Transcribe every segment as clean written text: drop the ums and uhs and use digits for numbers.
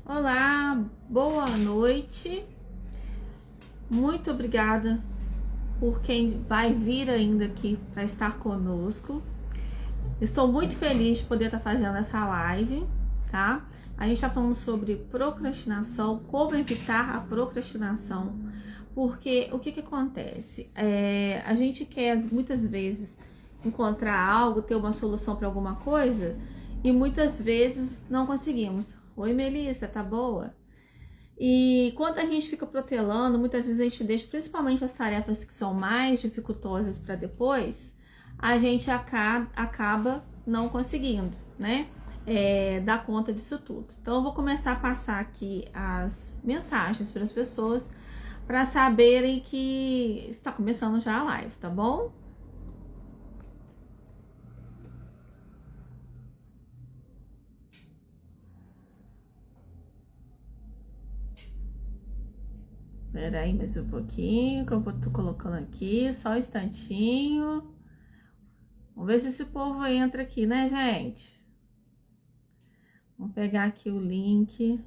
Olá, boa noite. Muito obrigada por quem vai vir ainda aqui para estar conosco. Estou muito feliz de poder estar fazendo essa live, tá? A gente está falando sobre procrastinação, como evitar a procrastinação, porque o que acontece? A gente quer muitas vezes encontrar algo, ter uma solução para alguma coisa e muitas vezes não conseguimos. Oi, Melissa, tá boa? E quando a gente fica protelando, muitas vezes a gente deixa principalmente as tarefas que são mais dificultosas para depois, a gente acaba não conseguindo, né? Dar conta disso tudo. Então eu vou começar a passar aqui as mensagens para as pessoas para saberem que está começando já a live, tá bom? Espera aí mais um pouquinho, que eu tô colocando aqui, só um instantinho. Vamos ver se esse povo entra aqui, né, gente? Vamos pegar aqui o link.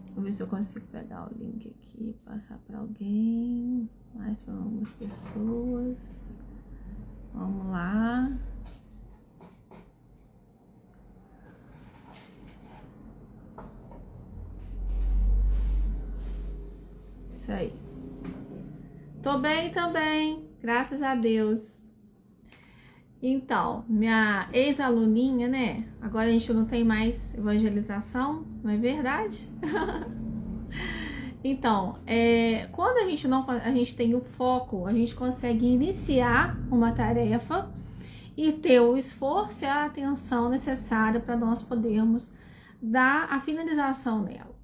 Vamos ver se eu consigo pegar o link aqui, passar para alguém, mais para algumas pessoas. Vamos lá. Isso aí. Tô bem também, graças a Deus. Então, minha ex-aluninha, né? Agora a gente não tem mais evangelização, não é verdade? Então, quando a gente tem o foco, a gente consegue iniciar uma tarefa e ter o esforço e a atenção necessária para nós podermos dar a finalização nela.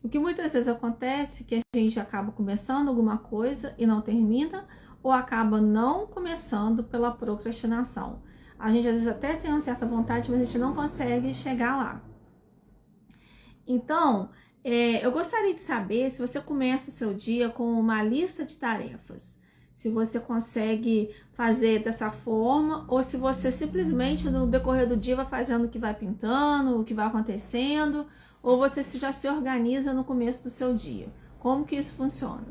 O que muitas vezes acontece é que a gente acaba começando alguma coisa e não termina, ou acaba não começando pela procrastinação. A gente às vezes até tem uma certa vontade, mas a gente não consegue chegar lá. Então, eu gostaria de saber se você começa o seu dia com uma lista de tarefas. Se você consegue fazer dessa forma, ou se você simplesmente no decorrer do dia vai fazendo o que vai pintando, o que vai acontecendo, ou você já se organiza no começo do seu dia. Como que isso funciona?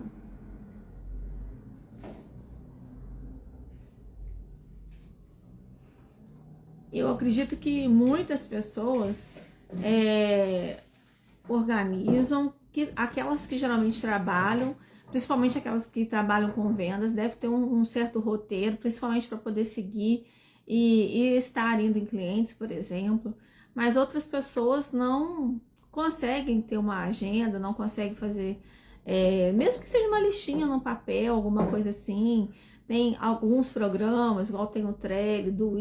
Eu acredito que muitas pessoas organizam, aquelas que geralmente trabalham, principalmente aquelas que trabalham com vendas, deve ter um certo roteiro, principalmente para poder seguir e estar indo em clientes, por exemplo. Mas outras pessoas não conseguem ter uma agenda, não conseguem fazer, mesmo que seja uma listinha no papel, alguma coisa assim. Tem alguns programas, igual tem o Trello, do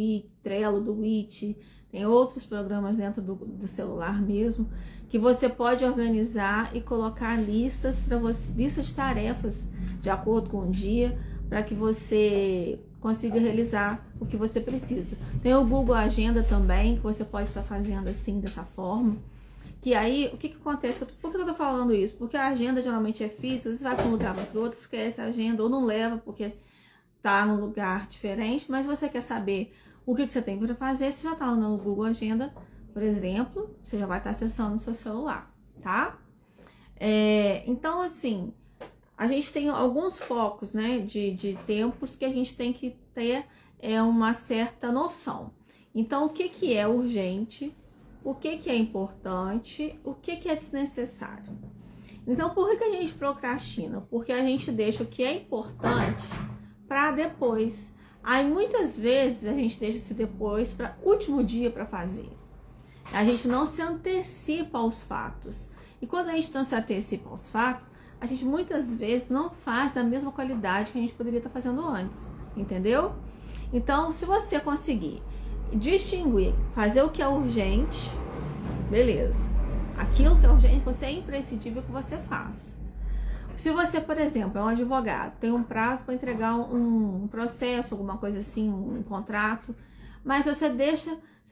It, tem outros programas dentro do celular mesmo, que você pode organizar e colocar listas para você, listas de tarefas de acordo com o dia, para que você consiga realizar o que você precisa. Tem o Google Agenda também, que você pode estar fazendo assim, dessa forma. Que aí, o que acontece? Por que eu tô falando isso? Porque a agenda geralmente é física, você vai para um lugar, vai para outro, esquece a agenda, ou não leva porque tá num lugar diferente, mas você quer saber o que você tem para fazer, você já tá no Google Agenda, por exemplo, você já vai estar acessando o seu celular, tá? Então, assim, a gente tem alguns focos, né, de tempos que a gente tem que ter uma certa noção. Então, o que é urgente, o que é importante, o que é desnecessário. Então, por que a gente procrastina? Porque a gente deixa o que é importante para depois. Aí muitas vezes a gente deixa esse depois para último dia para fazer. A gente não se antecipa aos fatos. E quando a gente não se antecipa aos fatos, a gente muitas vezes não faz da mesma qualidade que a gente poderia estar fazendo antes, entendeu? Então, se você conseguir distinguir, fazer o que é urgente, beleza. Aquilo que é urgente, você é imprescindível que você faça. Se você, por exemplo, é um advogado, tem um prazo para entregar um processo, alguma coisa assim, um contrato, mas você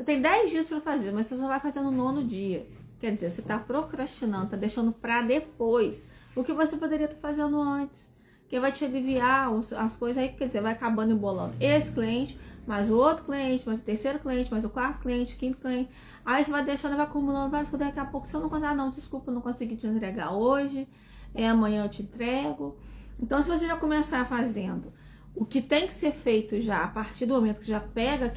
tem 10 dias para fazer, mas você só vai fazer no 9º dia. Quer dizer, você está procrastinando, está deixando para depois o que você poderia estar fazendo antes, que vai te aliviar as coisas aí, quer dizer, vai acabando embolando esse cliente, mais o outro cliente, mais o terceiro cliente, mais o quarto cliente, o quinto cliente. Aí você vai deixando, vai acumulando várias coisas. Daqui a pouco você não consegue, não, desculpa, não consegui te entregar hoje, amanhã eu te entrego. Então, se você já começar fazendo o que tem que ser feito já, a partir do momento que já pega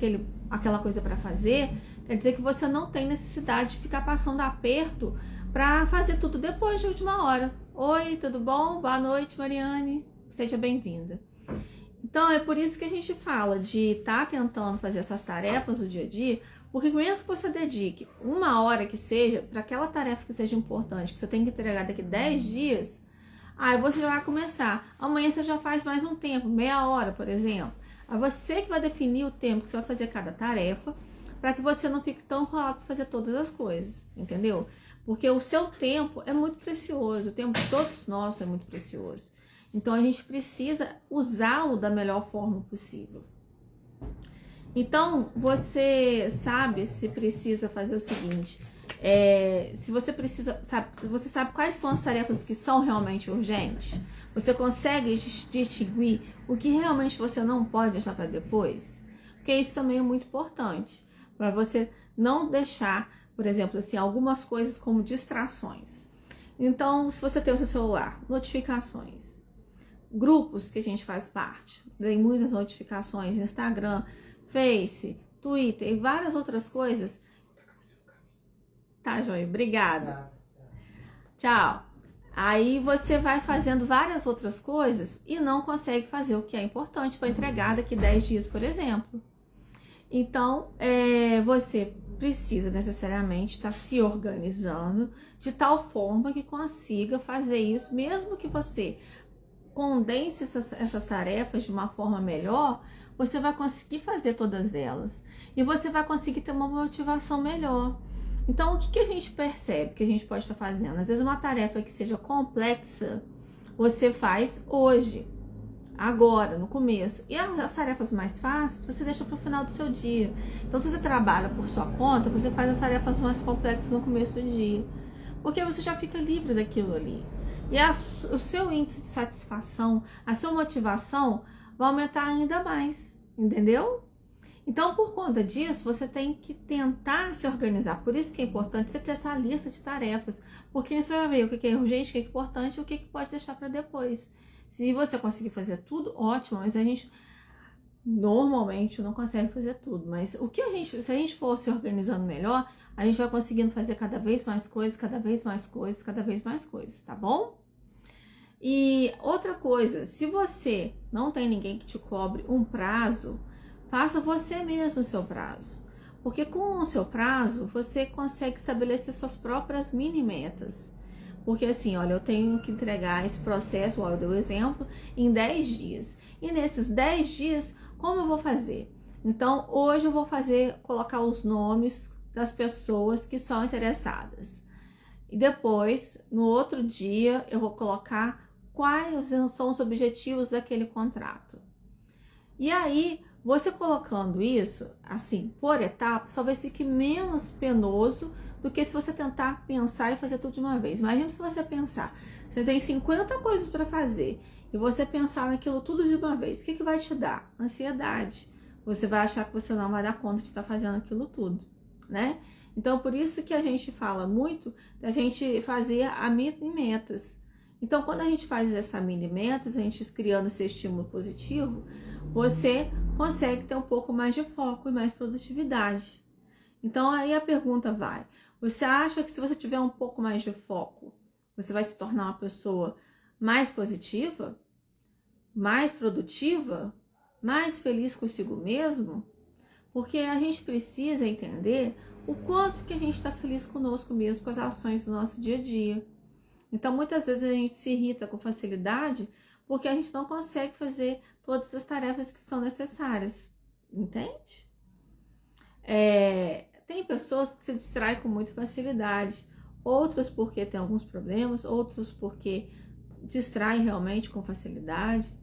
aquela coisa para fazer, quer dizer que você não tem necessidade de ficar passando aperto para fazer tudo depois de última hora. Oi, tudo bom? Boa noite, Mariane. Seja bem-vinda. Então, é por isso que a gente fala de estar tentando fazer essas tarefas do dia a dia, porque mesmo que você dedique uma hora que seja para aquela tarefa que seja importante, que você tem que entregar daqui 10 dias, aí você já vai começar. Amanhã você já faz mais um tempo, meia hora, por exemplo. Aí você que vai definir o tempo que você vai fazer cada tarefa, para que você não fique tão enrolado para fazer todas as coisas, entendeu? Porque o seu tempo é muito precioso, o tempo de todos nós é muito precioso. Então, a gente precisa usá-lo da melhor forma possível. Então, você sabe se precisa fazer o seguinte, se você precisa, você sabe quais são as tarefas que são realmente urgentes? Você consegue distinguir o que realmente você não pode deixar para depois? Porque isso também é muito importante, para você não deixar, por exemplo, assim, algumas coisas como distrações. Então, se você tem o seu celular, notificações, grupos que a gente faz parte, tem muitas notificações, Instagram, Face, Twitter e várias outras coisas. Tá, Joia? Obrigada. Tchau. Aí você vai fazendo várias outras coisas e não consegue fazer o que é importante para entregar daqui 10 dias, por exemplo. Então, você precisa necessariamente estar se organizando de tal forma que consiga fazer isso, mesmo que você condense essas tarefas de uma forma melhor, você vai conseguir fazer todas elas. E você vai conseguir ter uma motivação melhor. Então, o que a gente percebe que a gente pode estar fazendo? Às vezes uma tarefa que seja complexa, você faz hoje, agora, no começo. E as tarefas mais fáceis, você deixa para o final do seu dia. Então, se você trabalha por sua conta, você faz as tarefas mais complexas no começo do dia. Porque você já fica livre daquilo ali. E o seu índice de satisfação, a sua motivação vai aumentar ainda mais, entendeu? Então, por conta disso, você tem que tentar se organizar. Por isso que é importante você ter essa lista de tarefas, porque você vai ver o que é urgente, o que é importante e o que pode deixar para depois. Se você conseguir fazer tudo, ótimo, mas a gente normalmente não consegue fazer tudo. Mas se a gente for se organizando melhor, a gente vai conseguindo fazer cada vez mais coisas, cada vez mais coisas, cada vez mais coisas, tá bom? E outra coisa, se você não tem ninguém que te cobre um prazo, faça você mesmo o seu prazo. Porque com o seu prazo, você consegue estabelecer suas próprias mini metas. Porque assim, olha, eu tenho que entregar esse processo, eu dei o exemplo, em 10 dias. E nesses 10 dias, como eu vou fazer? Então, hoje eu vou colocar os nomes das pessoas que são interessadas. E depois, no outro dia, eu vou colocar quais são os objetivos daquele contrato. E aí, você colocando isso, assim, por etapas, talvez fique menos penoso do que se você tentar pensar e fazer tudo de uma vez. Imagina se você pensar, você tem 50 coisas para fazer e você pensar naquilo tudo de uma vez. O que vai te dar? Ansiedade. Você vai achar que você não vai dar conta de estar fazendo aquilo tudo, né? Então, por isso que a gente fala muito da gente fazer a mini metas. Então, quando a gente faz essa mini metas, a gente criando esse estímulo positivo, você consegue ter um pouco mais de foco e mais produtividade. Então, aí a pergunta vai, você acha que se você tiver um pouco mais de foco, você vai se tornar uma pessoa mais positiva, mais produtiva, mais feliz consigo mesmo? Porque a gente precisa entender o quanto que a gente está feliz conosco mesmo, com as ações do nosso dia a dia. Então, muitas vezes a gente se irrita com facilidade porque a gente não consegue fazer todas as tarefas que são necessárias, entende? Tem pessoas que se distraem com muita facilidade, outras porque tem alguns problemas, outros porque distraem realmente com facilidade.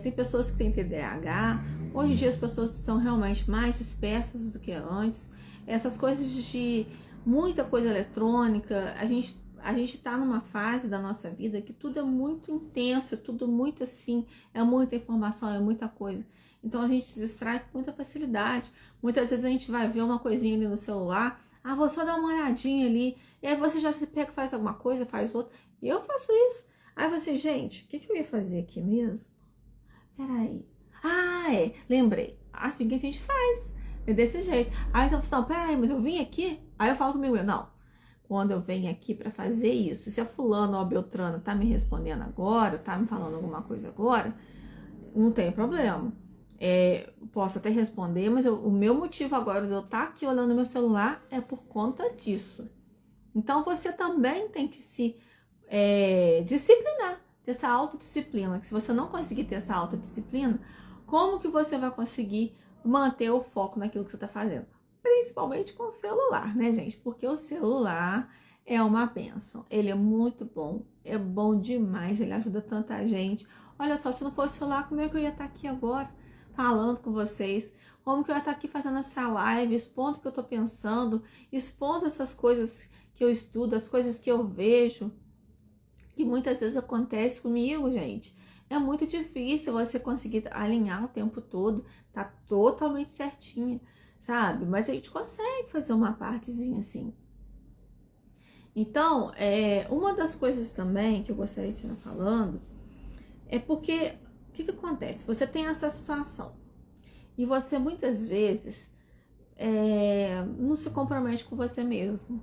Tem pessoas que têm TDAH. Hoje em dia as pessoas estão realmente mais dispersas do que antes. Essas coisas de muita coisa eletrônica, a gente tá numa fase da nossa vida que tudo é muito intenso, tudo muito assim, é muita informação, é muita coisa. Então a gente se distrai com muita facilidade. Muitas vezes a gente vai ver uma coisinha ali no celular, vou só dar uma olhadinha ali, e aí você já se pega, faz alguma coisa, faz outra, e eu faço isso. Aí você, gente, o que eu ia fazer aqui mesmo? Peraí. Lembrei. Assim que a gente faz. É desse jeito. Aí então, não, peraí, mas eu vim aqui? Aí eu falo comigo, não. Quando eu venho aqui pra fazer isso, se a fulano ou a Beltrana tá me respondendo agora, tá me falando alguma coisa agora, não tem problema. Posso até responder, mas o meu motivo agora de eu estar aqui olhando meu celular é por conta disso. Então você também tem que se disciplinar, ter essa autodisciplina. Que se você não conseguir ter essa autodisciplina, como que você vai conseguir manter o foco naquilo que você está fazendo? Principalmente com o celular, né, gente? Porque o celular é uma bênção. Ele é muito bom, é bom demais, ele ajuda tanta gente. Olha só, se não fosse o celular, como é que eu ia estar aqui agora falando com vocês? Como que eu ia estar aqui fazendo essa live, expondo o que eu estou pensando, expondo essas coisas que eu estudo, as coisas que eu vejo, que muitas vezes acontece comigo, gente. É muito difícil você conseguir alinhar o tempo todo, tá totalmente certinha, sabe? Mas a gente consegue fazer uma partezinha assim. Então, uma das coisas também que eu gostaria de estar falando é porque, o que acontece? Você tem essa situação e você muitas vezes não se compromete com você mesmo.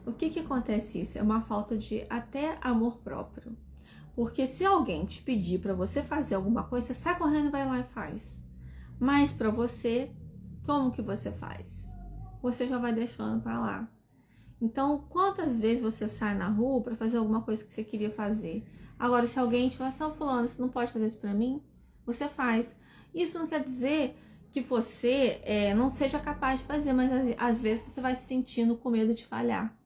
O que acontece isso? É uma falta de até amor próprio. Porque se alguém te pedir para você fazer alguma coisa, você sai correndo e vai lá e faz. Mas para você, como que você faz? Você já vai deixando para lá. Então, quantas vezes você sai na rua para fazer alguma coisa que você queria fazer? Agora, se alguém te fala assim, fulano, você não pode fazer isso para mim? Você faz. Isso não quer dizer que você não seja capaz de fazer, mas às vezes você vai se sentindo com medo de falhar.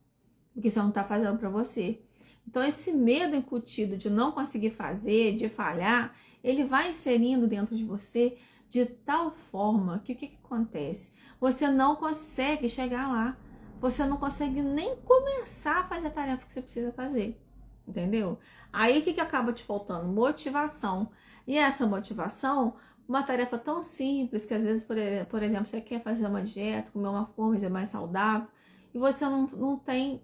Porque você não está fazendo para você. Então, esse medo incutido de não conseguir fazer, de falhar, ele vai inserindo dentro de você de tal forma que o que acontece? Você não consegue chegar lá. Você não consegue nem começar a fazer a tarefa que você precisa fazer. Entendeu? Aí, o que acaba te faltando? Motivação. E essa motivação, uma tarefa tão simples que às vezes, por exemplo, você quer fazer uma dieta, comer uma coisa mais saudável, e você não tem,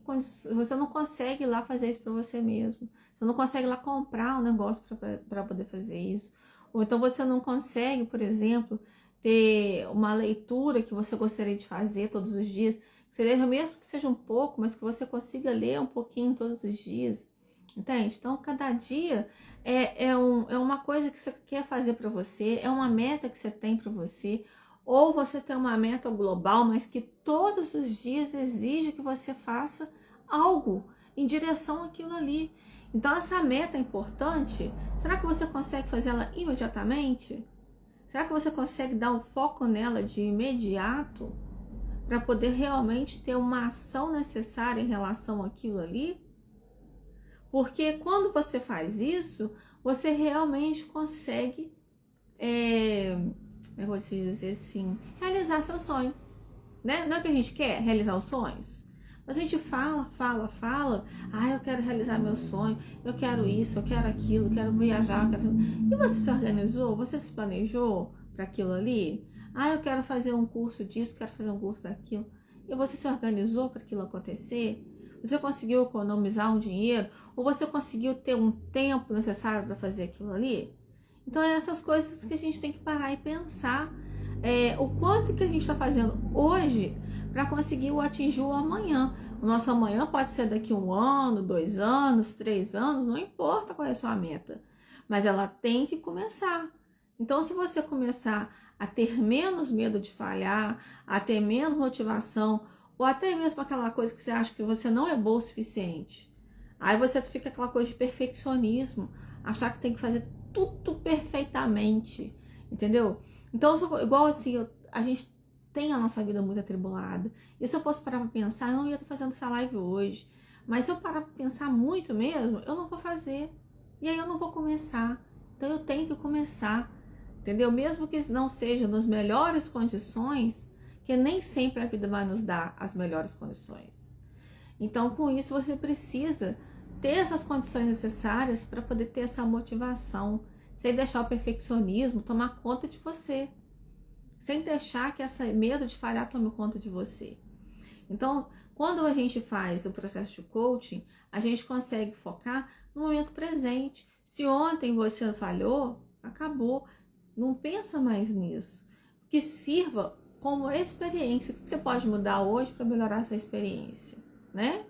você não consegue ir lá fazer isso para você mesmo. Você não consegue ir lá comprar um negócio para poder fazer isso. Ou então você não consegue, por exemplo, ter uma leitura que você gostaria de fazer todos os dias. Que você leia, mesmo que seja um pouco, mas que você consiga ler um pouquinho todos os dias. Entende? Então, cada dia é uma coisa que você quer fazer para você, é uma meta que você tem para você. Ou você tem uma meta global, mas que todos os dias exige que você faça algo em direção àquilo ali. Então, essa meta é importante. Será que você consegue fazer ela imediatamente? Será que você consegue dar um foco nela de imediato para poder realmente ter uma ação necessária em relação àquilo ali? Porque quando você faz isso, você realmente consegue como eu vou te dizer assim, realizar seu sonho, né? Não é o que a gente quer, realizar os sonhos? Mas a gente fala, eu quero realizar meu sonho, eu quero isso, eu quero aquilo, eu quero viajar, eu quero... E você se organizou? Você se planejou para aquilo ali? Eu quero fazer um curso disso, quero fazer um curso daquilo. E você se organizou para aquilo acontecer? Você conseguiu economizar um dinheiro? Ou você conseguiu ter um tempo necessário para fazer aquilo ali? Então, é essas coisas que a gente tem que parar e pensar. O quanto que a gente está fazendo hoje para conseguir atingir o amanhã. O nosso amanhã pode ser daqui 1 ano, 2 anos, 3 anos, não importa qual é a sua meta. Mas ela tem que começar. Então, se você começar a ter menos medo de falhar, a ter menos motivação, ou até mesmo aquela coisa que você acha que você não é boa o suficiente. Aí você fica aquela coisa de perfeccionismo, achar que tem que fazer tudo perfeitamente, entendeu? Então, igual assim, a gente tem a nossa vida muito atribulada. E se eu fosse parar pra pensar, eu não ia estar fazendo essa live hoje. Mas se eu parar pra pensar muito mesmo, eu não vou fazer. E aí eu não vou começar. Então eu tenho que começar, entendeu? Mesmo que não seja nas melhores condições, que nem sempre a vida vai nos dar as melhores condições. Então, com isso, você precisa ter essas condições necessárias para poder ter essa motivação. sem deixar o perfeccionismo tomar conta de você, sem deixar que esse medo de falhar tome conta de você. Então, quando a gente faz o processo de coaching, a gente consegue focar no momento presente. Se ontem você falhou, acabou. Não pensa mais nisso. Que sirva como experiência. O que você pode mudar hoje para melhorar essa experiência, né?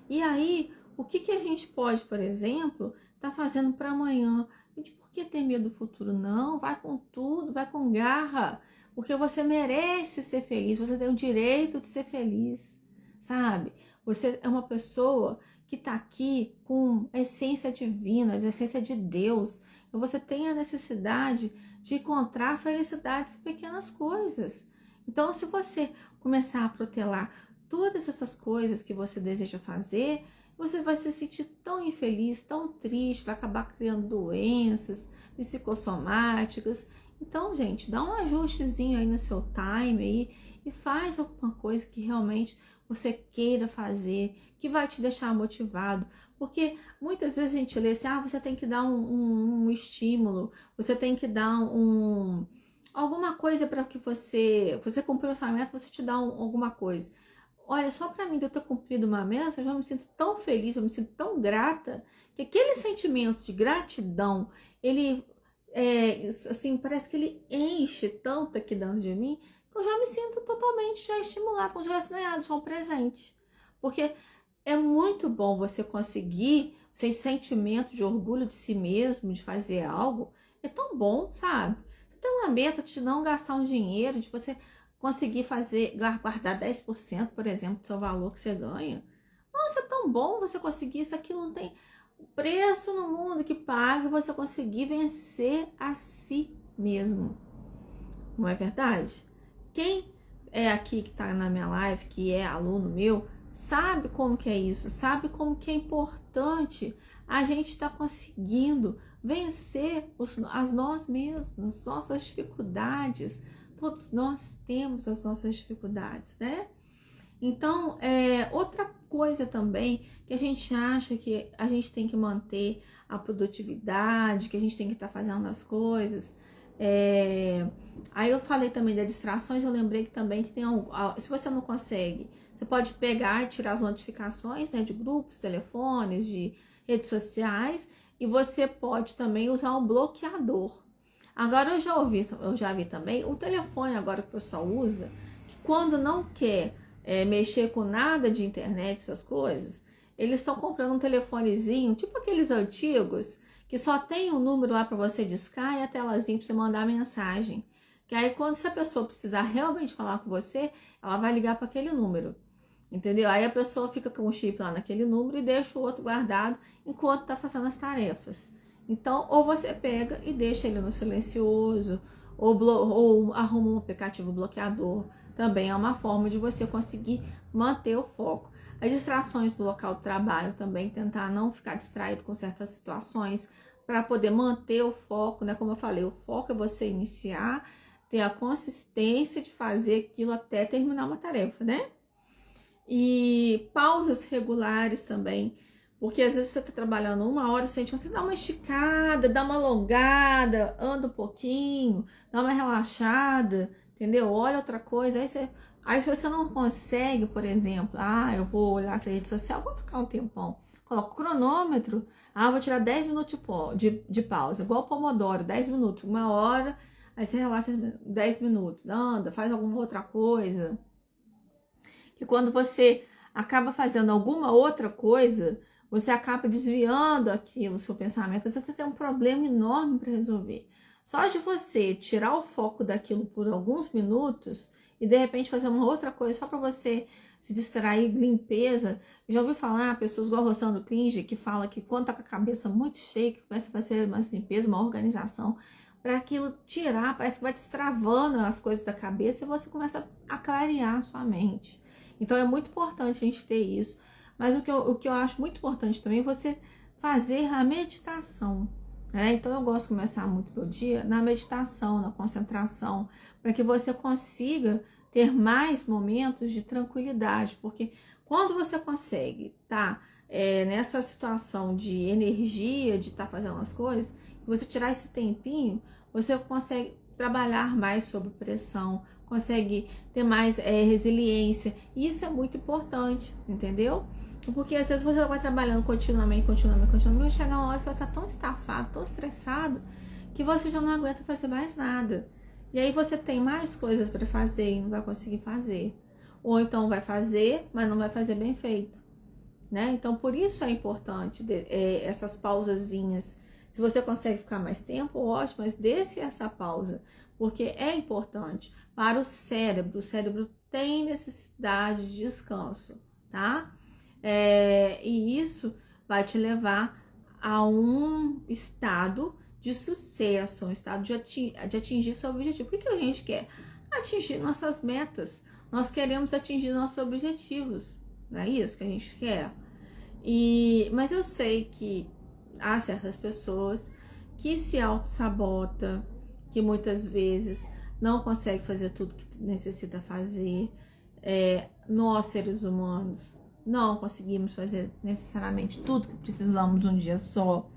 E aí, o que a gente pode, por exemplo, estar fazendo para amanhã? E por que ter medo do futuro? Não, vai com tudo, vai com garra. Porque você merece ser feliz, você tem o direito de ser feliz, sabe? Você é uma pessoa que está aqui com a essência divina, a essência de Deus. E você tem a necessidade de encontrar felicidades em pequenas coisas. Então, se você começar a protelar todas essas coisas que você deseja fazer, você vai se sentir tão infeliz, tão triste, vai acabar criando doenças psicossomáticas. Então, gente, dá um ajustezinho aí no seu time aí e faz alguma coisa que realmente você queira fazer, que vai te deixar motivado. Porque muitas vezes a gente lê assim, você tem que dar um estímulo, você tem que dar alguma coisa para que você cumprir o orçamento, você te dá alguma coisa. Olha, só para mim de eu ter cumprido uma meta, eu já me sinto tão feliz, eu me sinto tão grata, que aquele sentimento de gratidão, ele, assim, parece que ele enche tanto aqui dentro de mim, que eu já me sinto totalmente já estimulado, como se eu tivesse ganhado só um presente. Porque é muito bom você conseguir esse sentimento de orgulho de si mesmo, de fazer algo, é tão bom, sabe? Você tem uma meta de não gastar um dinheiro, de você conseguir guardar 10%, por exemplo, do seu valor que você ganha. Nossa, é tão bom você conseguir isso, aquilo não tem preço no mundo que pague você conseguir vencer a si mesmo. Não é verdade? Quem é aqui que está na minha live, que é aluno meu, sabe como que é isso, sabe como que é importante a gente estar conseguindo vencer nós mesmos, as nossas dificuldades. Todos nós temos as nossas dificuldades, né? Então, outra coisa também que a gente acha que a gente tem que manter a produtividade, que a gente tem que estar fazendo as coisas. Aí eu falei também das distrações, eu lembrei que também que tem se você não consegue, você pode pegar e tirar as notificações, né, de grupos, telefones, de redes sociais, e você pode também usar um bloqueador. Agora eu já vi também o telefone agora que o pessoal usa, que quando não quer mexer com nada de internet, essas coisas, eles estão comprando um telefonezinho, tipo aqueles antigos, que só tem um número lá para você discar e a telazinha para você mandar mensagem. Que aí quando essa pessoa precisar realmente falar com você, ela vai ligar para aquele número. Entendeu? Aí a pessoa fica com o chip lá naquele número e deixa o outro guardado enquanto está fazendo as tarefas. Então, ou você pega e deixa ele no silencioso, ou arruma um aplicativo bloqueador. Também é uma forma de você conseguir manter o foco. As distrações do local de trabalho também, tentar não ficar distraído com certas situações, para poder manter o foco, né? Como eu falei, o foco é você iniciar, ter a consistência de fazer aquilo até terminar uma tarefa, né? E pausas regulares também, porque às vezes você está trabalhando 1 hora, você dá uma esticada, dá uma alongada, anda um pouquinho, dá uma relaxada, entendeu? Olha outra coisa, aí se você não consegue, por exemplo, eu vou olhar essa rede social, vou ficar um tempão, coloca o cronômetro, vou tirar 10 minutos de pausa, igual o Pomodoro, 10 minutos, 1 hora, aí você relaxa 10 minutos, anda, faz alguma outra coisa. E quando você acaba fazendo alguma outra coisa, você acaba desviando aquilo, seu pensamento, você tem um problema enorme para resolver. Só de você tirar o foco daquilo por alguns minutos e de repente fazer uma outra coisa só para você se distrair, limpeza. Já ouvi falar, pessoas igual a Rossandro Klinger, que fala que quando tá com a cabeça muito cheia, que começa a fazer uma limpeza, uma organização, para aquilo tirar, parece que vai destravando as coisas da cabeça e você começa a clarear a sua mente. Então é muito importante a gente ter isso. Mas o que eu acho muito importante também é você fazer a meditação. Né? Então eu gosto de começar muito meu dia na meditação, na concentração, para que você consiga ter mais momentos de tranquilidade. Porque quando você consegue estar nessa situação de energia, de estar fazendo as coisas, Você tirar esse tempinho, você consegue trabalhar mais sob pressão, consegue ter mais resiliência. E isso é muito importante, entendeu? Porque às vezes você vai trabalhando continuamente, vai chegar uma hora que você vai estar tão estafado, tão estressado, que você já não aguenta fazer mais nada. E aí você tem mais coisas para fazer e não vai conseguir fazer. Ou então vai fazer, mas não vai fazer bem feito, né? Então por isso é importante essas pausazinhas. Se você consegue ficar mais tempo, ótimo, mas deixe essa pausa, porque é importante para o cérebro. O cérebro tem necessidade de descanso, tá? E isso vai te levar a um estado de sucesso, um estado de atingir seu objetivo. O que a gente quer? Atingir nossas metas. Nós queremos atingir nossos objetivos, não é isso que a gente quer? Mas eu sei que há certas pessoas que se auto-sabota, que muitas vezes não consegue fazer tudo que necessita fazer. Nós, seres humanos, não conseguimos fazer necessariamente tudo que precisamos um dia só,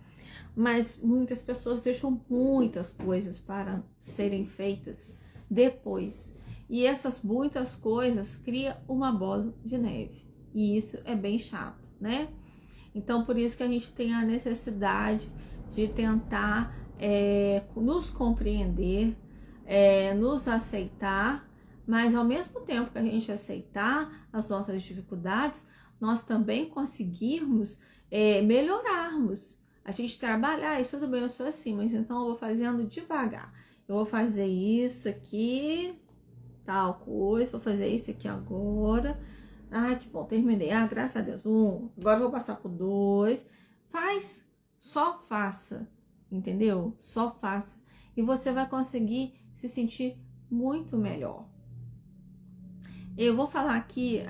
mas muitas pessoas deixam muitas coisas para serem feitas depois. E essas muitas coisas criam uma bola de neve. E isso é bem chato, né? Então, por isso que a gente tem a necessidade de tentar nos compreender, nos aceitar, mas ao mesmo tempo que a gente aceitar as nossas dificuldades, nós também conseguirmos melhorarmos. A gente trabalhar, isso tudo bem, eu sou assim, mas então eu vou fazendo devagar. Eu vou fazer isso aqui, tal coisa, vou fazer isso aqui agora. Ai, que bom, terminei. Ah, graças a Deus. Agora eu vou passar por 2. Só faça, entendeu? Só faça. E você vai conseguir se sentir muito melhor. Eu vou falar aqui,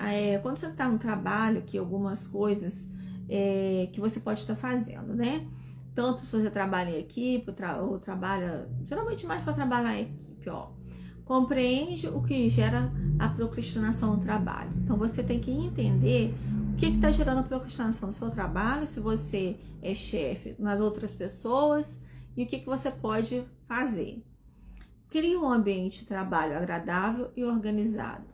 quando você está no trabalho, que algumas coisas que você pode estar fazendo, né? Tanto se você trabalha em equipe, ou trabalha, geralmente mais para trabalhar em equipe, ó. Compreende o que gera a procrastinação no trabalho. Então você tem que entender o que está gerando a procrastinação no seu trabalho, se você é chefe nas outras pessoas e o que você pode fazer. Crie um ambiente de trabalho agradável e organizado.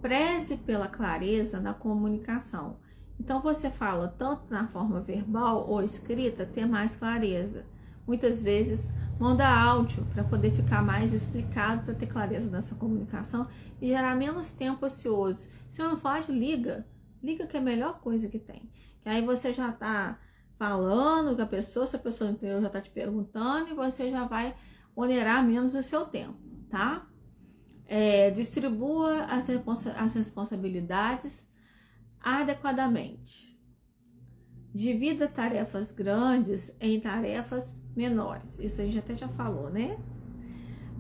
Preze pela clareza na comunicação. Então você fala tanto na forma verbal ou escrita, ter mais clareza. Muitas vezes manda áudio para poder ficar mais explicado, para ter clareza nessa comunicação e gerar menos tempo ocioso. Se não faz, liga que é a melhor coisa que tem. Que aí você já está falando com a pessoa, se a pessoa não entendeu, já está te perguntando e você já vai onerar menos o seu tempo, tá? Distribua as responsabilidades adequadamente. Divida tarefas grandes em tarefas menores. Isso a gente até já falou, né?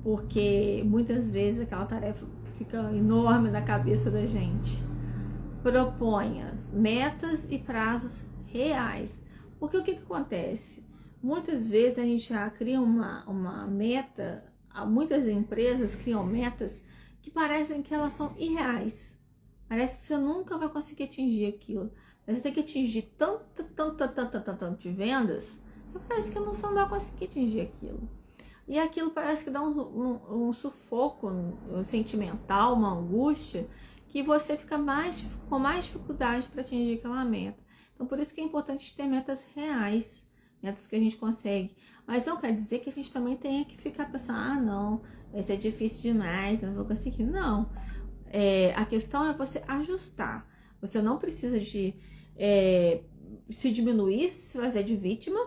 Porque muitas vezes aquela tarefa fica enorme na cabeça da gente. Proponha metas e prazos reais. Porque o que acontece? Muitas vezes a gente já cria uma meta, muitas empresas criam metas que parecem que elas são irreais. Parece que você nunca vai conseguir atingir aquilo. Mas você tem que atingir tanto de vendas, que parece que você não vai conseguir atingir aquilo. E aquilo parece que dá um sufoco sentimental, uma angústia, que você fica com mais dificuldade para atingir aquela meta. Então, por isso que é importante ter metas reais, metas que a gente consegue. Mas não quer dizer que a gente também tenha que ficar pensando, não, vai ser difícil demais, não vou conseguir. Não. A questão é você ajustar. Você não precisa de se diminuir, se fazer de vítima,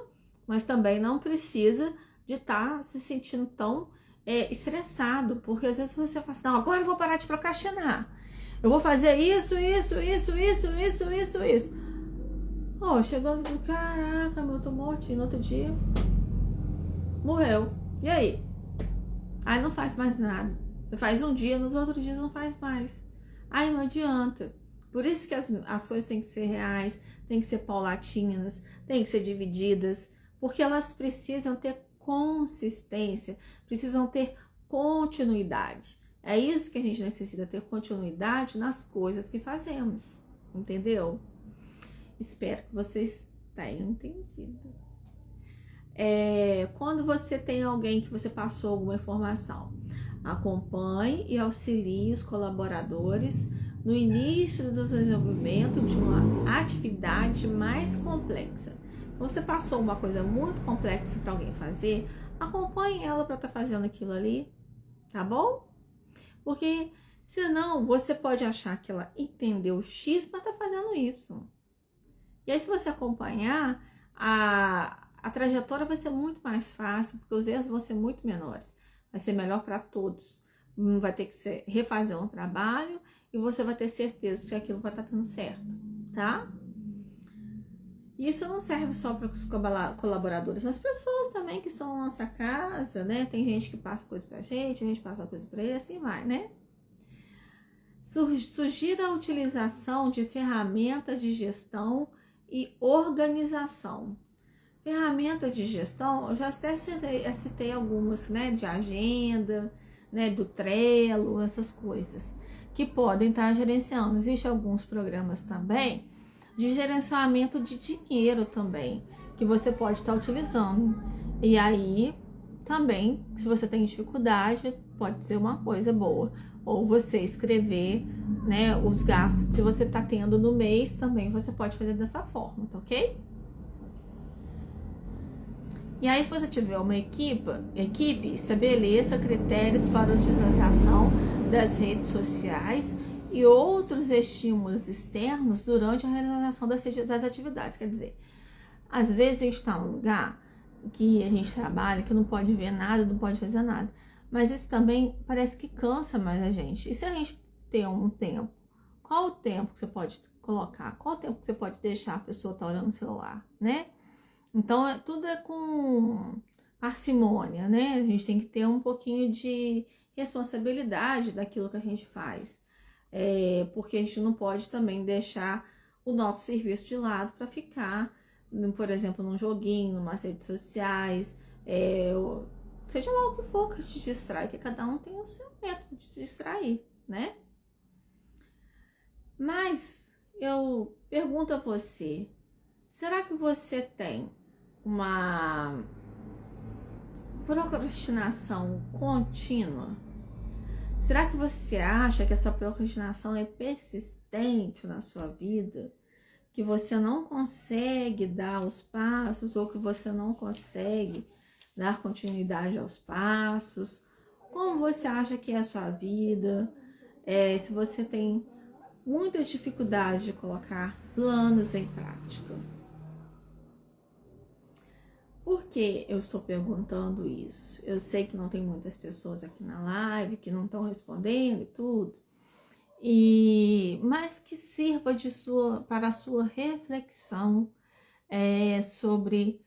mas também não precisa de estar se sentindo tão estressado, porque às vezes você fala assim, não, agora eu vou parar de procrastinar. Eu vou fazer isso. Chegando, caraca, eu tô mortinho, no outro dia morreu. E aí? Aí não faz mais nada. Faz um dia, nos outros dias não faz mais. Aí não adianta. Por isso que as coisas têm que ser reais, têm que ser paulatinas, têm que ser divididas, porque elas precisam ter consistência, precisam ter continuidade. É isso que a gente necessita, ter continuidade nas coisas que fazemos, entendeu? Espero que vocês tenham entendido. quando você tem alguém que você passou alguma informação, acompanhe e auxilie os colaboradores no início do desenvolvimento de uma atividade mais complexa. Você passou uma coisa muito complexa para alguém fazer, acompanhe ela para estar fazendo aquilo ali, tá bom? Porque senão você pode achar que ela entendeu X para estar fazendo Y. E aí, se você acompanhar, a trajetória vai ser muito mais fácil, porque os erros vão ser muito menores. Vai ser melhor para todos. Não vai ter que refazer um trabalho e você vai ter certeza que aquilo vai estar dando certo, tá? Isso não serve só para os colaboradores, mas pessoas também que são nossa casa, né? Tem gente que passa coisa pra gente, a gente passa coisa pra ele, assim vai, né? Sugira a utilização de ferramentas de gestão e organização. Ferramentas de gestão, eu já até citei algumas, né? De agenda, né? Do Trello, essas coisas, que podem estar gerenciando. Existem alguns programas também de gerenciamento de dinheiro também, que você pode estar utilizando. E aí, também, se você tem dificuldade, pode ser uma coisa boa. Ou você escrever, né, os gastos que você está tendo no mês, também você pode fazer dessa forma, tá ok? E aí, se você tiver uma equipe, estabeleça critérios para a utilização das redes sociais e outros estímulos externos durante a realização das atividades. Quer dizer, às vezes a gente está num lugar que a gente trabalha, que não pode ver nada, não pode fazer nada. Mas isso também parece que cansa mais a gente. E se a gente tem um tempo, qual o tempo que você pode colocar? Qual o tempo que você pode deixar a pessoa estar olhando no celular, né? Então, tudo é com parcimônia, né? A gente tem que ter um pouquinho de responsabilidade daquilo que a gente faz. Porque a gente não pode também deixar o nosso serviço de lado para ficar, por exemplo, num joguinho, numas redes sociais, seja lá o que for que te distrai, que cada um tem o seu método de distrair, né? Mas eu pergunto a você, será que você tem uma procrastinação contínua? Será que você acha que essa procrastinação é persistente na sua vida? Que você não consegue dar os passos ou que você não consegue dar continuidade aos passos? Como você acha que é a sua vida? Se você tem muita dificuldade de colocar planos em prática. Por que eu estou perguntando isso? Eu sei que não tem muitas pessoas aqui na live que não estão respondendo e tudo, mas que sirva para a sua reflexão sobre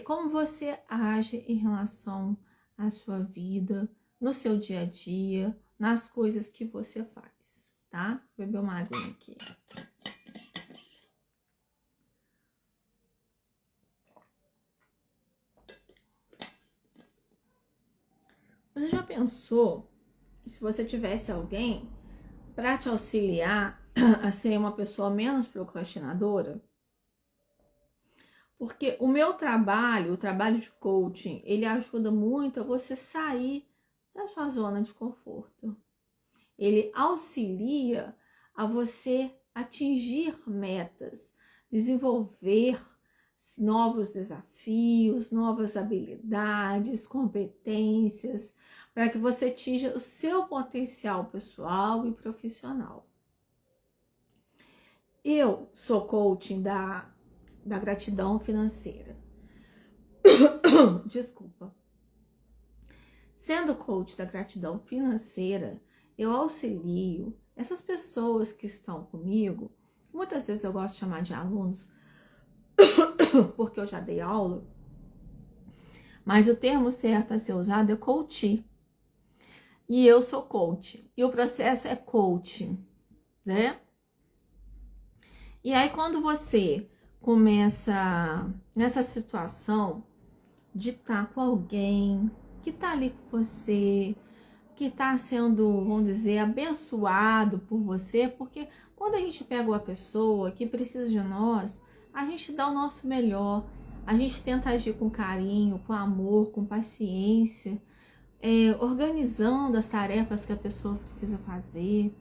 como você age em relação à sua vida, no seu dia a dia, nas coisas que você faz, tá? Vou beber uma aguinha aqui. Você já pensou se você tivesse alguém para te auxiliar a ser uma pessoa menos procrastinadora? Porque o meu trabalho, o trabalho de coaching, ele ajuda muito a você sair da sua zona de conforto. Ele auxilia a você atingir metas, desenvolver novos desafios, novas habilidades, competências, para que você atinja o seu potencial pessoal e profissional. Eu sou coaching da gratidão financeira. Desculpa. Sendo coach da gratidão financeira, eu auxilio essas pessoas que estão comigo, muitas vezes eu gosto de chamar de alunos, porque eu já dei aula, mas o termo certo a ser usado é coach. E eu sou coach. E o processo é coaching, né? E aí, quando você começa nessa situação de estar com alguém que está ali com você, que está sendo, vamos dizer, abençoado por você, porque quando a gente pega uma pessoa que precisa de nós, a gente dá o nosso melhor, a gente tenta agir com carinho, com amor, com paciência, organizando as tarefas que a pessoa precisa fazer.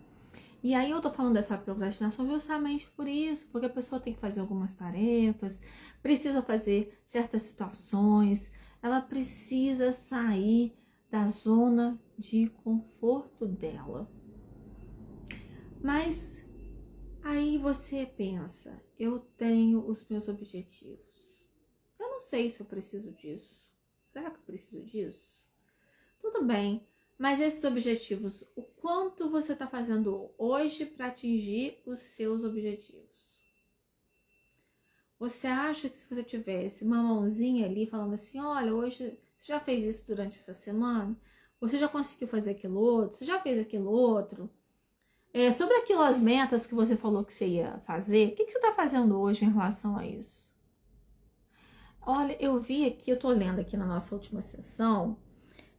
E aí eu tô falando dessa procrastinação justamente por isso, porque a pessoa tem que fazer algumas tarefas, precisa fazer certas situações, ela precisa sair da zona de conforto dela. Mas aí você pensa, eu tenho os meus objetivos. Eu não sei se eu preciso disso. Será que eu preciso disso? Tudo bem, mas esses objetivos, o quanto você está fazendo hoje para atingir os seus objetivos? Você acha que se você tivesse uma mãozinha ali falando assim, olha, hoje você já fez isso durante essa semana? Você já conseguiu fazer aquilo outro? Você já fez aquilo outro? Sobre aquelas metas que você falou que você ia fazer, o que você está fazendo hoje em relação a isso? Olha, eu vi aqui, eu tô lendo aqui na nossa última sessão,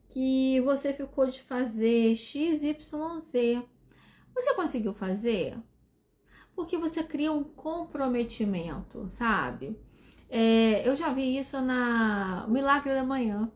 que você ficou de fazer XYZ. Você conseguiu fazer? Porque você cria um comprometimento, sabe? Eu já vi isso na Milagre da Manhã.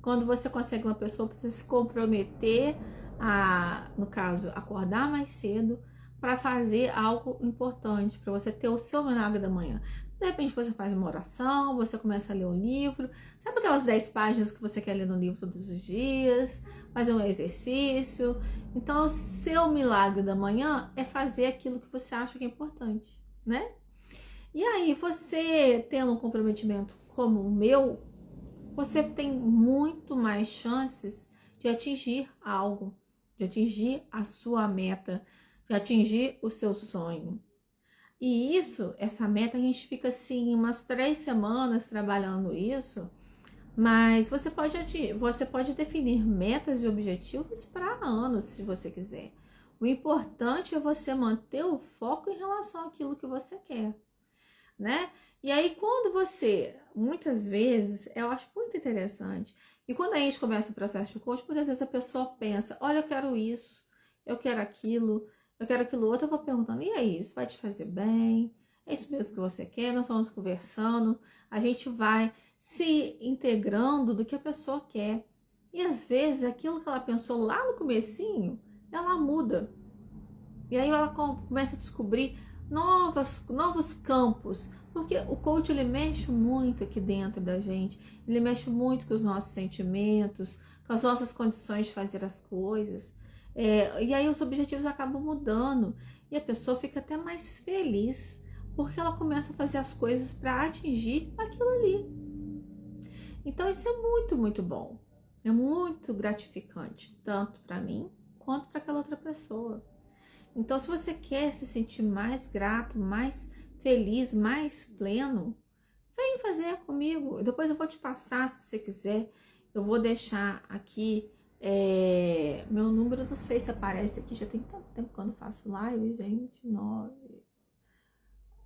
Quando você consegue uma pessoa para se comprometer a, no caso, acordar mais cedo para fazer algo importante, para você ter o seu milagre da manhã. De repente você faz uma oração, você começa a ler um livro, sabe aquelas 10 páginas que você quer ler no livro todos os dias, fazer um exercício. Então o seu milagre da manhã é fazer aquilo que você acha que é importante, né? E aí você tendo um comprometimento como o meu, você tem muito mais chances de atingir algo, de atingir a sua meta, de atingir o seu sonho. E isso, essa meta, a gente fica assim umas 3 semanas trabalhando isso, mas você pode definir metas e objetivos para anos, se você quiser. O importante é você manter o foco em relação àquilo que você quer, né? E aí quando você, muitas vezes, eu acho muito interessante, e quando a gente começa o processo de coaching, muitas vezes a pessoa pensa, olha, eu quero isso, eu quero aquilo outro, eu vou perguntando, e aí, isso vai te fazer bem? É isso mesmo que você quer? Nós vamos conversando, a gente vai se integrando do que a pessoa quer. E às vezes aquilo que ela pensou lá no comecinho, ela muda. E aí ela começa a descobrir novos campos, porque o coach ele mexe muito aqui dentro da gente, ele mexe muito com os nossos sentimentos, com as nossas condições de fazer as coisas, e aí os objetivos acabam mudando e a pessoa fica até mais feliz, porque ela começa a fazer as coisas para atingir aquilo ali. Então isso é muito, muito bom, é muito gratificante, tanto para mim quanto para aquela outra pessoa. Então, se você quer se sentir mais grato, mais feliz, mais pleno, vem fazer comigo. Depois eu vou te passar, se você quiser. Eu vou deixar aqui meu número, não sei se aparece aqui, já tem tanto tempo que eu não faço live, gente, 9.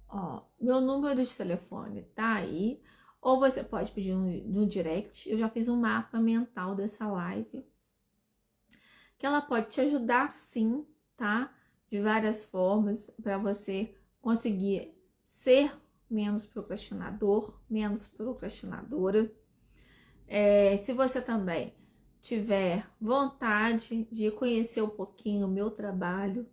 Ó, meu número de telefone tá aí. Ou você pode pedir no direct. Eu já fiz um mapa mental dessa live, que ela pode te ajudar sim, tá? De várias formas para você conseguir ser menos procrastinador, menos procrastinadora. Se você também tiver vontade de conhecer um pouquinho o meu trabalho,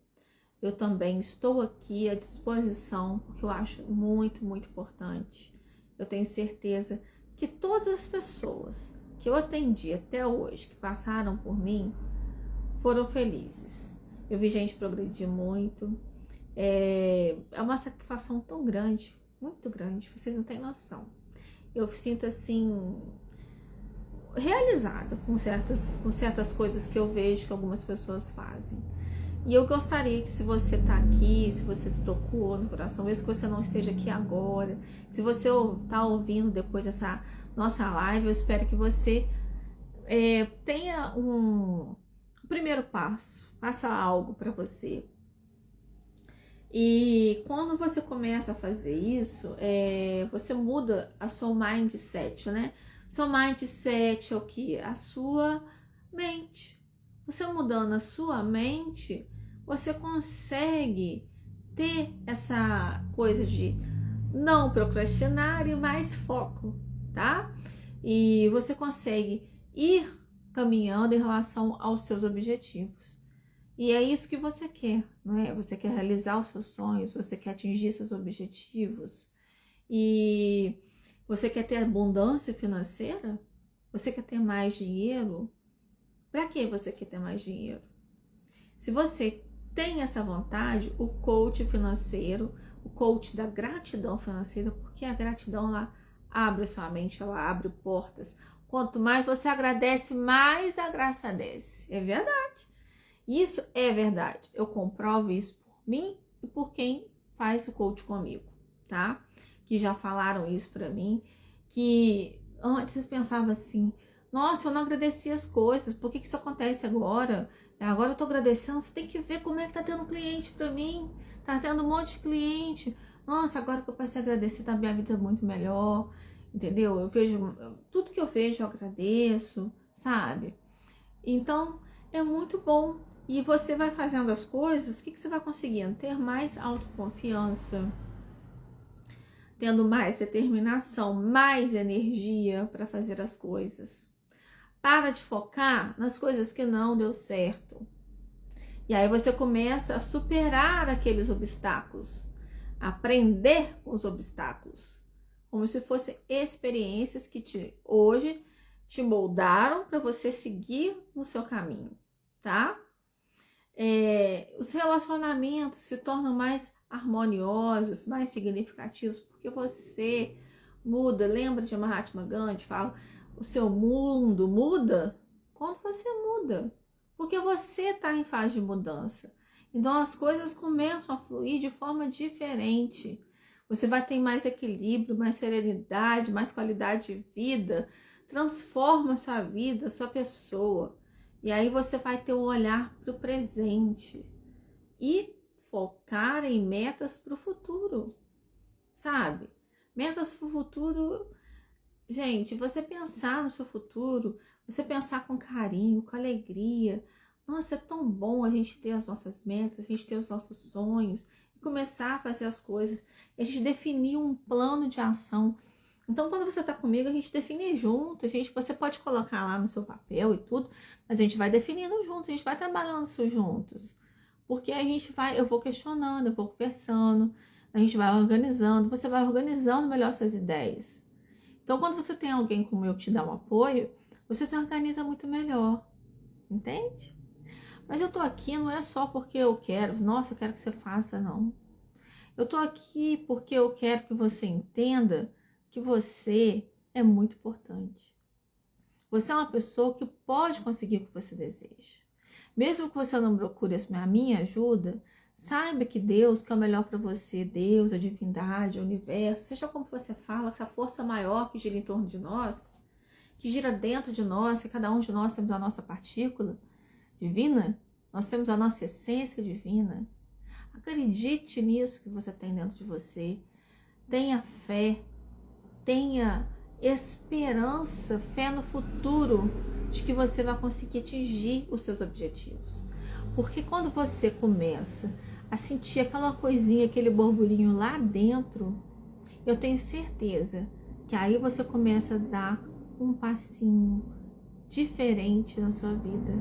eu também estou aqui à disposição, porque eu acho muito, muito importante. Eu tenho certeza que todas as pessoas que eu atendi até hoje, que passaram por mim, foram felizes. Eu vi gente progredir muito. É uma satisfação tão grande, muito grande, vocês não têm noção. Eu sinto assim, realizada com certas coisas que eu vejo que algumas pessoas fazem. E eu gostaria que, se você tá aqui, se você se tocou no coração, mesmo que você não esteja aqui agora, se você tá ouvindo depois dessa nossa live, eu espero que você tenha um primeiro passo, faça algo para você. E quando você começa a fazer isso, você muda a sua mindset, né? Seu mindset é o que? A sua mente. Você mudando a sua mente, você consegue ter essa coisa de não procrastinar e mais foco, tá? E você consegue ir caminhando em relação aos seus objetivos. E é isso que você quer, não é? Você quer realizar os seus sonhos, você quer atingir seus objetivos e você quer ter abundância financeira? Você quer ter mais dinheiro? Para que você quer ter mais dinheiro? Se você tem essa vontade, o coach financeiro, o coach da gratidão financeira, porque a gratidão ela abre sua mente, ela abre portas. Quanto mais você agradece, mais a graça desce. É verdade. Isso é verdade. Eu comprovo isso por mim e por quem faz o coach comigo, tá? Que já falaram isso pra mim, que antes eu pensava assim, nossa, eu não agradeci as coisas, por que isso acontece agora? Agora eu tô agradecendo, você tem que ver como é que tá tendo cliente pra mim, tá tendo um monte de cliente. Nossa, agora que eu passei a agradecer, tá minha vida muito melhor, entendeu? Eu vejo, tudo que eu vejo eu agradeço, sabe? Então, é muito bom. E você vai fazendo as coisas, o que você vai conseguindo? Ter mais autoconfiança, tendo mais determinação, mais energia para fazer as coisas. Para de focar nas coisas que não deu certo. E aí você começa a superar aqueles obstáculos, aprender com os obstáculos, como se fossem experiências que hoje te moldaram para você seguir no seu caminho, tá? Os relacionamentos se tornam mais harmoniosos, mais significativos, porque você muda. Lembra de Mahatma Gandhi? Fala, o seu mundo muda quando você muda, porque você está em fase de mudança. Então as coisas começam a fluir de forma diferente. Você vai ter mais equilíbrio, mais serenidade, mais qualidade de vida. Transforma a sua vida, a sua pessoa. E aí você vai ter um olhar para o presente e focar em metas para o futuro, sabe? Metas para o futuro, gente, você pensar no seu futuro, você pensar com carinho, com alegria. Nossa, é tão bom a gente ter as nossas metas, a gente ter os nossos sonhos, e começar a fazer as coisas, a gente definir um plano de ação. Então, quando você tá comigo, a gente define junto, você pode colocar lá no seu papel e tudo, mas a gente vai definindo junto, a gente vai trabalhando isso juntos. Porque eu vou questionando, eu vou conversando, a gente vai organizando, você vai organizando melhor suas ideias. Então, quando você tem alguém como eu que te dá um apoio, você se organiza muito melhor, entende? Mas eu tô aqui não é só porque eu quero, nossa, eu quero que você faça, não. Eu tô aqui porque eu quero que você entenda que você é muito importante. Você é uma pessoa que pode conseguir o que você deseja. Mesmo que você não procure a minha ajuda, saiba que Deus quer o melhor para você. Deus, a divindade, o universo, seja como você fala, essa força maior que gira em torno de nós, que gira dentro de nós, que cada um de nós temos a nossa partícula divina, nós temos a nossa essência divina. Acredite nisso que você tem dentro de você. Tenha fé. Tenha esperança, fé no futuro de que você vai conseguir atingir os seus objetivos. Porque quando você começa a sentir aquela coisinha, aquele borbulhinho lá dentro, eu tenho certeza que aí você começa a dar um passinho diferente na sua vida.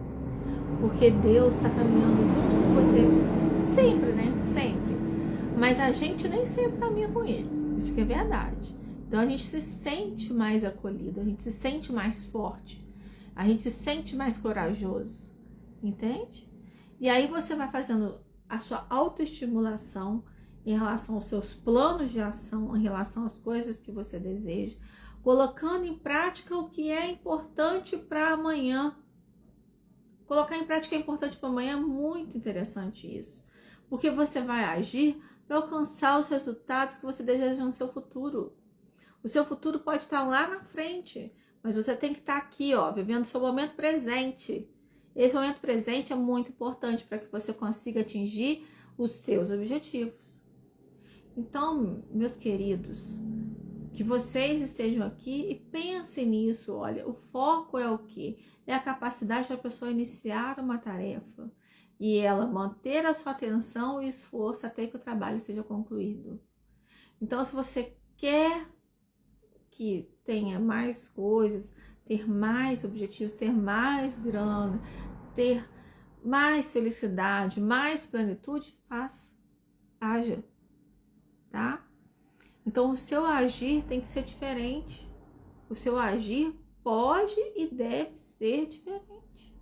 Porque Deus está caminhando junto com você. Sempre, né? Sempre. Mas a gente nem sempre caminha com Ele. Isso que é verdade. Então a gente se sente mais acolhido, a gente se sente mais forte, a gente se sente mais corajoso, entende? E aí você vai fazendo a sua autoestimulação em relação aos seus planos de ação, em relação às coisas que você deseja, colocando em prática o que é importante para amanhã. Colocar em prática é importante para amanhã, é muito interessante isso, porque você vai agir para alcançar os resultados que você deseja no seu futuro. O seu futuro pode estar lá na frente, mas você tem que estar aqui, ó, vivendo o seu momento presente. Esse momento presente é muito importante para que você consiga atingir os seus objetivos. Então, meus queridos, que vocês estejam aqui e pensem nisso. Olha, o foco é o quê? É a capacidade da pessoa iniciar uma tarefa e ela manter a sua atenção e esforço até que o trabalho seja concluído. Então, se você quer que tenha mais coisas, ter mais objetivos, ter mais grana, ter mais felicidade, mais plenitude, faça, haja, tá? Então, o seu agir tem que ser diferente. O seu agir pode e deve ser diferente.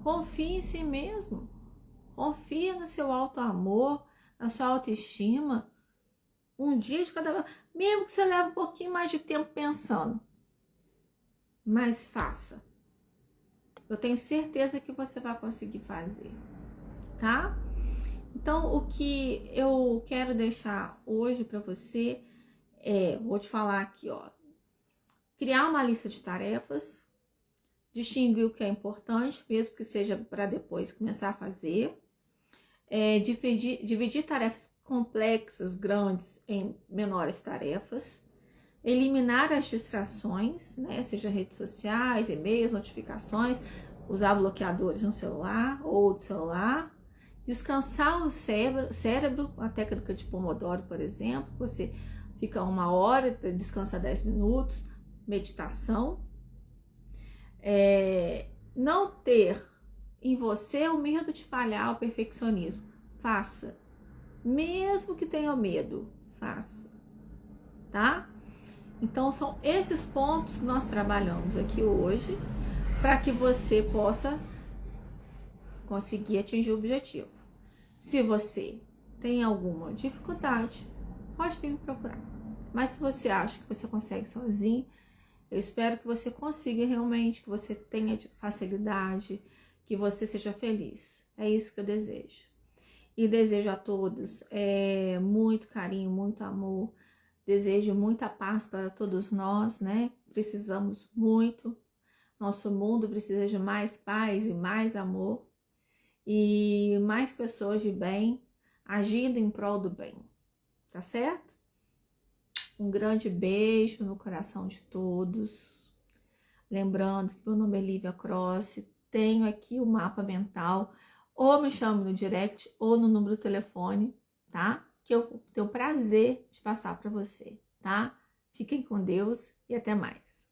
Confie em si mesmo. Confia no seu auto-amor, na sua autoestima. Um dia de cada vez. Mesmo que você leve um pouquinho mais de tempo pensando. Mas faça. Eu tenho certeza que você vai conseguir fazer. Tá? Então, o que eu quero deixar hoje para você vou te falar aqui, ó. Criar uma lista de tarefas, distinguir o que é importante, mesmo que seja para depois começar a fazer, dividir tarefas complexas, grandes, em menores tarefas, eliminar as distrações, né, seja redes sociais, e-mails, notificações, usar bloqueadores no celular ou do celular, descansar o cérebro, a técnica de Pomodoro, por exemplo, você fica 1 hora, descansa 10 minutos, meditação, não ter em você o medo de falhar, o perfeccionismo, faça, mesmo que tenha medo, faça, tá? Então são esses pontos que nós trabalhamos aqui hoje para que você possa conseguir atingir o objetivo. Se você tem alguma dificuldade, pode vir me procurar. Mas se você acha que você consegue sozinho, eu espero que você consiga realmente, que você tenha facilidade, que você seja feliz. É isso que eu desejo. E desejo a todos muito carinho, muito amor. Desejo muita paz para todos nós, né? Precisamos muito. Nosso mundo precisa de mais paz e mais amor. E mais pessoas de bem agindo em prol do bem. Tá certo? Um grande beijo no coração de todos. Lembrando que meu nome é Lívia Cross. Tenho aqui o mapa mental. Ou me chame no direct ou no número do telefone, tá? Que eu tenho o prazer de passar para você, tá? Fiquem com Deus e até mais.